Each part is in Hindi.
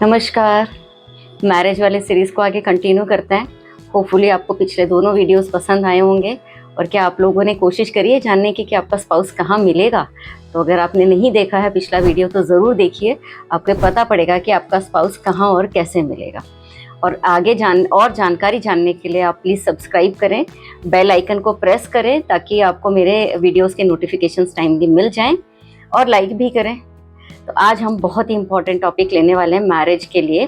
नमस्कार। मैरिज वाले सीरीज़ को आगे कंटिन्यू करते हैं। होपफुली आपको पिछले दोनों वीडियोस पसंद आए होंगे। और क्या आप लोगों ने कोशिश करी है जानने की कि आपका स्पाउस कहाँ मिलेगा? तो अगर आपने नहीं देखा है पिछला वीडियो तो ज़रूर देखिए, आपको पता पड़ेगा कि आपका स्पाउस कहाँ और कैसे मिलेगा। और आगे जानकारी जानने के लिए आप प्लीज़ सब्सक्राइब करें, बेल आइकन को प्रेस करें ताकि आपको मेरे वीडियोज़ के नोटिफिकेशंस टाइमली मिल जाएँ, और लाइक भी करें। तो आज हम बहुत ही इम्पॉर्टेंट टॉपिक लेने वाले हैं मैरिज के लिए।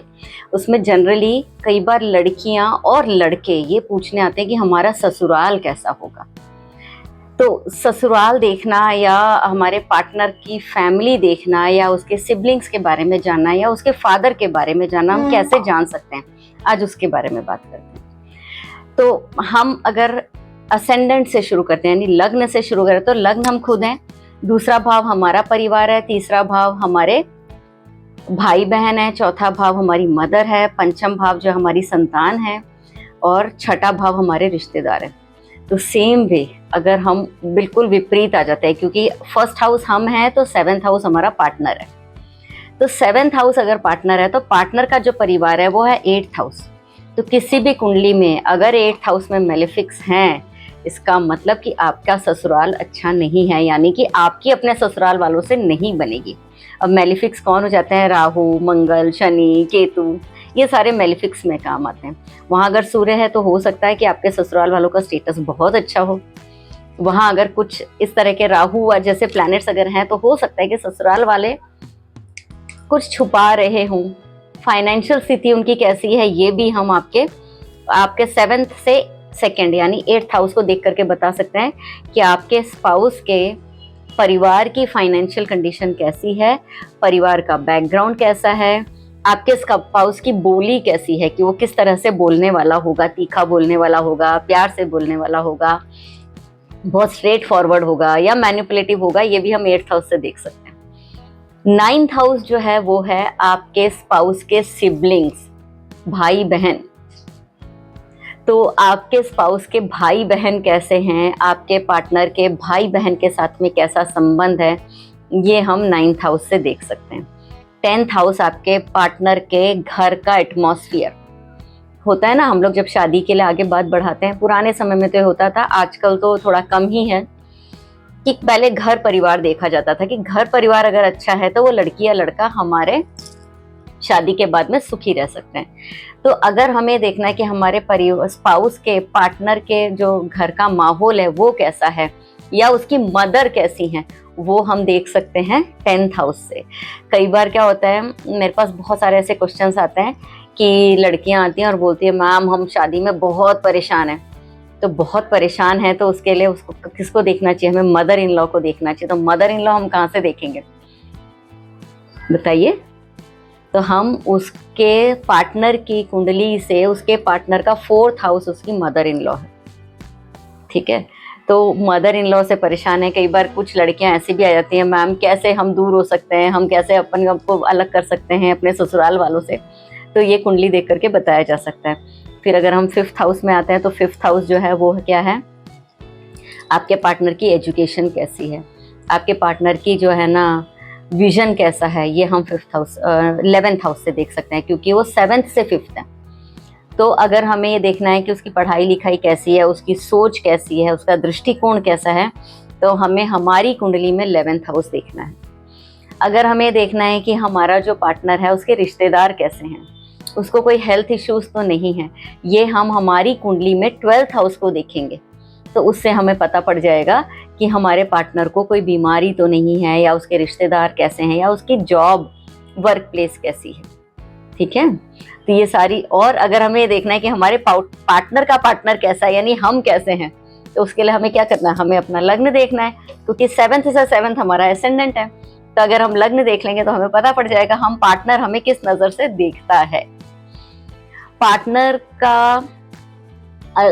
उसमें जनरली कई बार लड़कियां और लड़के ये पूछने आते हैं कि हमारा ससुराल कैसा होगा। तो ससुराल देखना या हमारे पार्टनर की फैमिली देखना या उसके सिबलिंग्स के बारे में जानना या उसके फादर के बारे में जानना, हम कैसे जान सकते हैं, आज उसके बारे में बात करते हैं। तो हम अगर असेंडेंट से शुरू करते हैं, यानी लग्न से शुरू करें, तो लग्न हम खुद हैं, दूसरा भाव हमारा परिवार है, तीसरा भाव हमारे भाई बहन है, चौथा भाव हमारी मदर है, पंचम भाव जो हमारी संतान है, और छठा भाव हमारे रिश्तेदार हैं। तो सेम वे अगर हम बिल्कुल विपरीत आ जाते हैं, क्योंकि फर्स्ट हाउस हम हैं तो सेवेंथ हाउस हमारा पार्टनर है। तो सेवेंथ हाउस अगर पार्टनर है तो पार्टनर का जो परिवार है वो है एट्थ हाउस। तो किसी भी कुंडली में अगर एट्थ हाउस में मेलेफिक्स हैं, इसका मतलब कि आपका ससुराल अच्छा नहीं है, यानी कि आपकी अपने ससुराल वालों से नहीं बनेगी। अब मेलेफिक्स कौन हो जाते हैं? राहु, मंगल, शनि, केतु, ये सारे मेलेफिक्स में काम आते हैं। वहाँ अगर सूर्य है तो हो सकता है कि आपके ससुराल वालों का स्टेटस बहुत अच्छा हो। वहाँ अगर कुछ इस तरह के राहु जैसे प्लैनेट्स अगर हैं तो हो सकता है कि ससुराल वाले कुछ छुपा रहे हों। फाइनेंशियल स्थिति उनकी कैसी है ये भी हम आपके सेवेंथ से सेकेंड यानी एट्थ हाउस को देख करके बता सकते हैं कि आपके स्पाउस के परिवार की फाइनेंशियल कंडीशन कैसी है, परिवार का बैकग्राउंड कैसा है, आपके स्पाउस की बोली कैसी है, कि वो किस तरह से बोलने वाला होगा, तीखा बोलने वाला होगा, प्यार से बोलने वाला होगा, बहुत स्ट्रेट फॉरवर्ड होगा या मैनिपुलेटिव होगा, ये भी हम एट्थ हाउस से देख सकते हैं। नाइन्थ हाउस जो है वो है आपके स्पाउस के सिबलिंग्स, भाई बहन। तो आपके स्पाउस के भाई बहन कैसे हैं, आपके पार्टनर के भाई बहन के साथ में कैसा संबंध है, ये हम नाइन्थ हाउस से देख सकते हैं। टेंथ हाउस आपके पार्टनर के घर का एटमॉस्फियर होता है ना। हम लोग जब शादी के लिए आगे बात बढ़ाते हैं, पुराने समय में तो होता था, आजकल तो थोड़ा कम ही है, कि पहले घर परिवार देखा जाता था कि घर परिवार अगर अच्छा है तो वो लड़की या लड़का हमारे शादी के बाद में सुखी रह सकते हैं। तो अगर हमें देखना है कि हमारे स्पाउस के पार्टनर के जो घर का माहौल है वो कैसा है या उसकी मदर कैसी है, वो हम देख सकते हैं टेंथ हाउस से। कई बार क्या होता है, मेरे पास बहुत सारे ऐसे क्वेश्चंस आते हैं कि लड़कियां आती हैं और बोलती है मैम हम शादी में बहुत परेशान हैं। तो बहुत परेशान है तो उसके लिए उसको किसको देखना चाहिए? हमें मदर इन लॉ को देखना चाहिए। तो मदर इन लॉ हम कहाँ से देखेंगे बताइए? तो हम उसके पार्टनर की कुंडली से, उसके पार्टनर का फोर्थ हाउस उसकी मदर इन लॉ है, ठीक है। तो मदर इन लॉ से परेशान है। कई बार कुछ लड़कियां ऐसी भी आ जाती हैं, मैम कैसे हम दूर हो सकते हैं, हम कैसे अपन आपको अलग कर सकते हैं अपने ससुराल वालों से। तो ये कुंडली देख करके बताया जा सकता है। फिर अगर हम फिफ्थ हाउस में आते हैं तो फिफ्थ हाउस जो है वो क्या है, आपके पार्टनर की एजुकेशन कैसी है, आपके पार्टनर की जो है ना विजन कैसा है, ये हम फिफ्थ हाउस 11th हाउस से देख सकते हैं, क्योंकि वो सेवेंथ से फिफ्थ है। तो अगर हमें ये देखना है कि उसकी पढ़ाई लिखाई कैसी है, उसकी सोच कैसी है, उसका दृष्टिकोण कैसा है, तो हमें हमारी कुंडली में 11th हाउस देखना है। अगर हमें देखना है कि हमारा जो पार्टनर है उसके रिश्तेदार कैसे हैं, उसको कोई हेल्थ इश्यूज तो नहीं है, ये हम हमारी कुंडली में 12th हाउस को देखेंगे। तो उससे हमें पता पड़ जाएगा कि हमारे पार्टनर को कोई बीमारी तो नहीं है, या उसके रिश्तेदार कैसे हैं, या उसकी जॉब वर्क प्लेस कैसी है, ठीक है। तो ये सारी, और अगर हमें देखना है कि हमारे पार्टनर का पार्टनर कैसा है, यानी हम कैसे हैं, तो उसके लिए हमें क्या करना है, हमें अपना लग्न देखना है, क्योंकि सेवेंथ से सेवेंथ हमारा एसेंडेंट है। तो अगर हम लग्न देख लेंगे तो हमें पता पड़ जाएगा हम पार्टनर हमें किस नजर से देखता है। पार्टनर का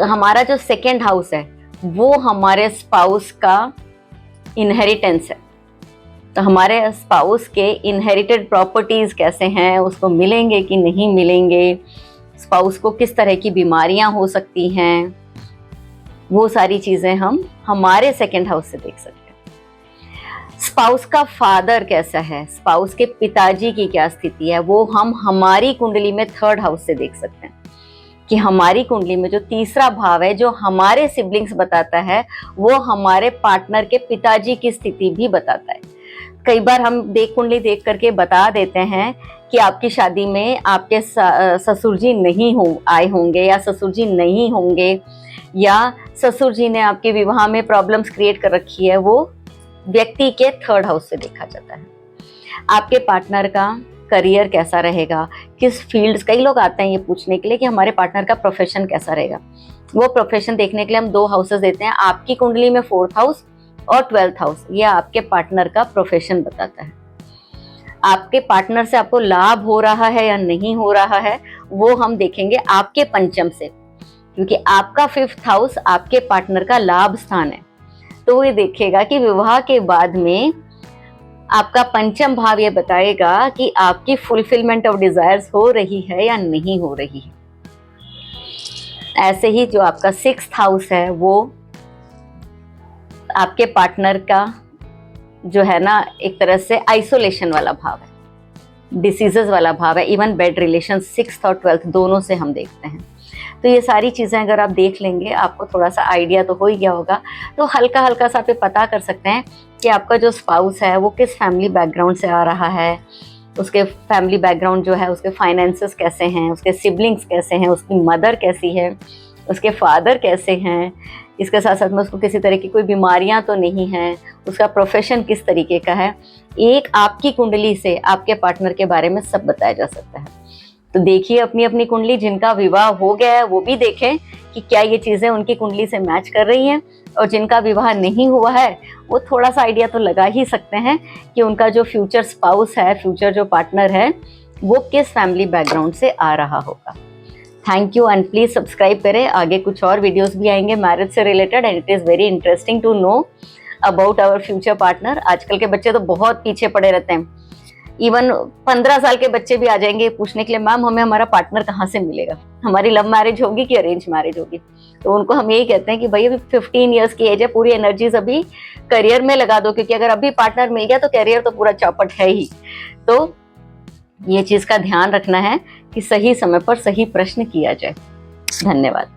हमारा जो सेकेंड हाउस है वो हमारे स्पाउस का इनहेरिटेंस है। तो हमारे स्पाउस के इनहेरिटेड प्रॉपर्टीज कैसे हैं, उसको मिलेंगे कि नहीं मिलेंगे, स्पाउस को किस तरह की बीमारियां हो सकती हैं, वो सारी चीजें हम हमारे सेकेंड हाउस से देख सकते हैं। स्पाउस का फादर कैसा है, स्पाउस के पिताजी की क्या स्थिति है, वो हम हमारी कुंडली में 3rd हाउस से देख सकते हैं कि हमारी कुंडली में जो तीसरा भाव है जो हमारे सिबलिंग्स बताता है वो हमारे पार्टनर के पिताजी की स्थिति भी बताता है। कई बार हम कुंडली देख करके बता देते हैं कि आपकी शादी में आपके ससुर जी नहीं आए होंगे या ससुर जी नहीं होंगे, या ससुर जी ने आपके विवाह में प्रॉब्लम्स क्रिएट कर रखी है, वो व्यक्ति के 3rd हाउस से देखा जाता है। आपके पार्टनर का करियर कैसा रहेगा, किस फील्ड, कई लोग आते हैं ये पूछने के लिए कि हमारे पार्टनर का प्रोफेशन कैसा रहेगा। वो प्रोफेशन देखने के लिए हम 2 हाउसेस देते हैं, आपकी कुंडली में 4th हाउस और 12th हाउस, ये आपके पार्टनर का प्रोफेशन बताता है। आपके पार्टनर से आपको लाभ हो रहा है या नहीं हो रहा है वो हम देखेंगे आपके पंचम से, क्योंकि आपका 5th हाउस आपके पार्टनर का लाभ स्थान है। तो वो ये देखेगा कि विवाह के बाद में आपका पंचम भाव ये बताएगा कि आपकी फुलफिलमेंट ऑफ डिजायर्स हो रही है या नहीं हो रही है। ऐसे ही जो आपका 6th हाउस है वो आपके पार्टनर का जो है ना एक तरह से आइसोलेशन वाला भाव है, डिसीजेस वाला भाव है, इवन बेड रिलेशन 6th और 12th दोनों से हम देखते हैं। तो ये सारी चीज़ें अगर आप देख लेंगे आपको थोड़ा सा आइडिया तो हो ही गया होगा। तो हल्का हल्का सा आप पता कर सकते हैं कि आपका जो स्पाउस है वो किस फैमिली बैकग्राउंड से आ रहा है, उसके फैमिली बैकग्राउंड जो है, उसके फाइनेंसेस कैसे हैं, उसके सिबलिंग्स कैसे हैं, उसकी मदर कैसी है, उसके फादर कैसे हैं, इसके साथ साथ में उसको किसी तरह की कोई बीमारियां तो नहीं हैं, उसका प्रोफेशन किस तरीके का है। एक आपकी कुंडली से आपके पार्टनर के बारे में सब बताया जा सकता है। तो देखिए अपनी अपनी कुंडली, जिनका विवाह हो गया है वो भी देखें कि क्या ये चीज़ें उनकी कुंडली से मैच कर रही हैं, और जिनका विवाह नहीं हुआ है वो थोड़ा सा आइडिया तो लगा ही सकते हैं कि उनका जो फ्यूचर स्पाउस है, फ्यूचर जो पार्टनर है, वो किस फैमिली बैकग्राउंड से आ रहा होगा। Thank you and please subscribe करें, आगे कुछ और वीडियोस भी आएंगे मैरिज से related, and it is very interesting to know about our future partner. आजकल के बच्चे तो बहुत पीछे पड़े रहते हैं, इवन 15 साल के बच्चे भी आ जाएंगे पूछने के लिए, मैम हमें हमारा पार्टनर कहाँ से मिलेगा, हमारी लव मैरिज होगी कि अरेंज मैरिज होगी। तो उनको हम यही कहते हैं कि भाई अभी 15 ईयर्स की एज है, पूरी एनर्जीज अभी करियर में लगा दो, क्योंकि अगर अभी पार्टनर मिल गया तो करियर तो पूरा चौपट है ही। तो ये चीज़ का ध्यान रखना है कि सही समय पर सही प्रश्न किया जाए। धन्यवाद।